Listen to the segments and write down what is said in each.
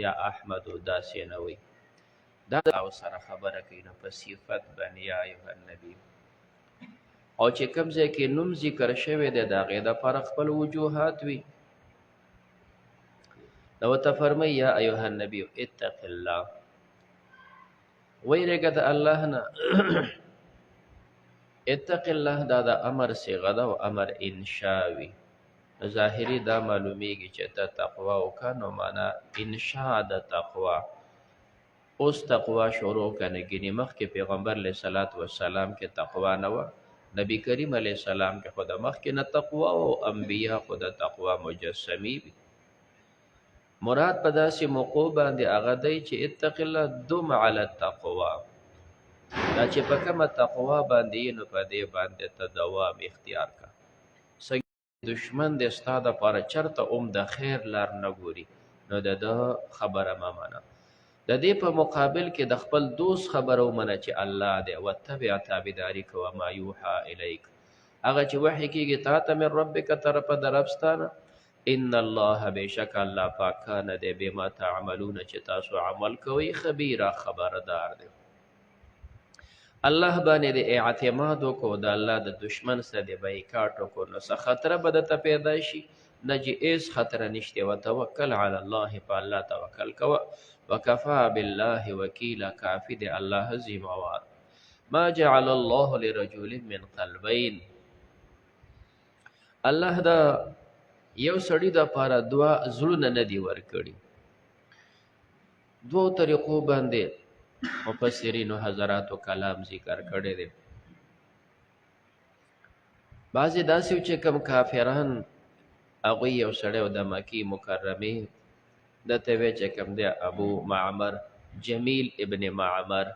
یا احمد داسې نه وي. دا او سره خبره کوي نو په صفت باندې یا ایها النبی. او چې کوم ځای کې نوم ذکر شوی دی د هغې دپاره خپل وجوهات وي. نو ورته فرمایي یا ایها النبی اتق الله، ویرېږه د الله نه. اتق الله دا د امر صیغه ده او امر انشا وي. نو ظاهري دا معلومیږي چې ته تقوا وکړه، نو معنا انشا د تقوا. اوس تقوا شروع کنه ګینې مخکې پیغمبر علیه صلات وسلام کې تقوا نه وه، نبی کریم علیه السلام کې خو د مخکې نه تقوا او انبیا خو د تقوا مجسمي وي. مراد په داسې موقع باندې هغه دی چې اتق الله دم علی التقوا، دا چې په کومه تقوا باندې نو په دې باندې ته دوام اختیار کا. دشمن د ستا دپاره چرته د خیر لار نه ګوري نو د ده خبره مه منه. د دې په مقابل کې د خپل دوست خبره ومنه چې الله دی. وتبع تابعداري کوه ما یوحا الیک، هغه چې وحی کېږي تا ته من ربک طرفه د رب ستانه. ان الله بېشک الله پاک کانه دی بما تعملون چې تاسو عمل کوئ خبیره خبردار دی. الله باندې د اعتماد وکړو، د الله د دشمن سره د بایکاټ وکړو، نو څه خطره به درته پیدا شي؟ نه چې هېڅ خطره نشته. وتوکل علی الله، په الله توکل کوه. وکفا بالله وکیلا، کافي دی الله ذمہوار. ما جعل الله لرجل من قلبین، الله دا یو سړي دپاره دوه زړونه نه دي ورکړي. دوو طریقو باندې مفسرینو حضراتو کلام ذکر کړی دی. بعضې داسې و چې کوم کافران هغوی یو سړی و د مکې مکرمې دته وی چې کوم دی ابو معمر جمیل ابن معمر،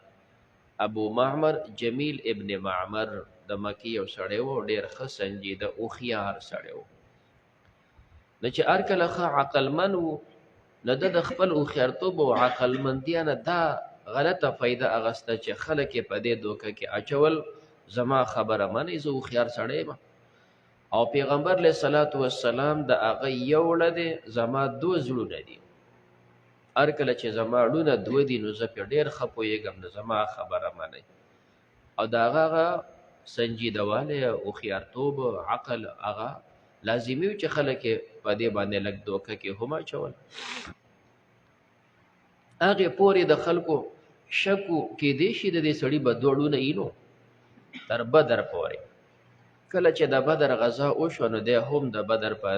ابو معمر جمیل ابن معمر د مکې یو سړی و، ډېر ښه سنجیده هوښیار سړی و. نو چې هر کله ښه عقلمند و، نو ده د خپل هوښیارتوب او عقلمندیا نه دا غلطه فایده اغسته چې خلک یې په دې دوکه کې اچول زما خبره منئ، زه هوښیار سړی یم او پیغمبر علیه صلات وسلام د هغه یو وړه دی، زما دوه زړونه دي. هر کله چې زما ړونه دوه دي نو زه پرې ډېر ښه پوهېږم، نو زما خبره منئ. او د هغه سنجیدوالی هوښیارتوب عقل هغه لازمي و چې خلک یې په دې باندې لږ دوکه کې هم اچول. هغې پورې د خلکو شکو کېدی شي د دې سړي به دوه ړونه وي نو تر بدر پورې. کله چې د بدر غزا وشوه نو دی هم د بدر په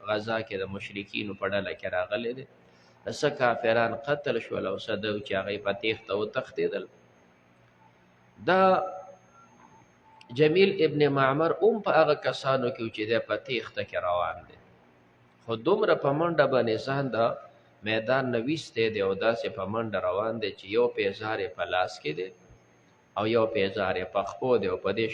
غزا کې د مشرکینو په ډله کې راغلی دی. څه کافران قتل شول او څه چې هغوی په تېښته وتښتېدل. دا جمیل ابن معمر هم په هغه کسانو کې و چې دی په تېښته کې روان دی، خو دومره په منډه باندې ځان د میدان نه ویستی دی او داسې په منډه روان دی چې یو پیزار یې په لاس کې دی او یو پیزار یې په خپو دی او په دې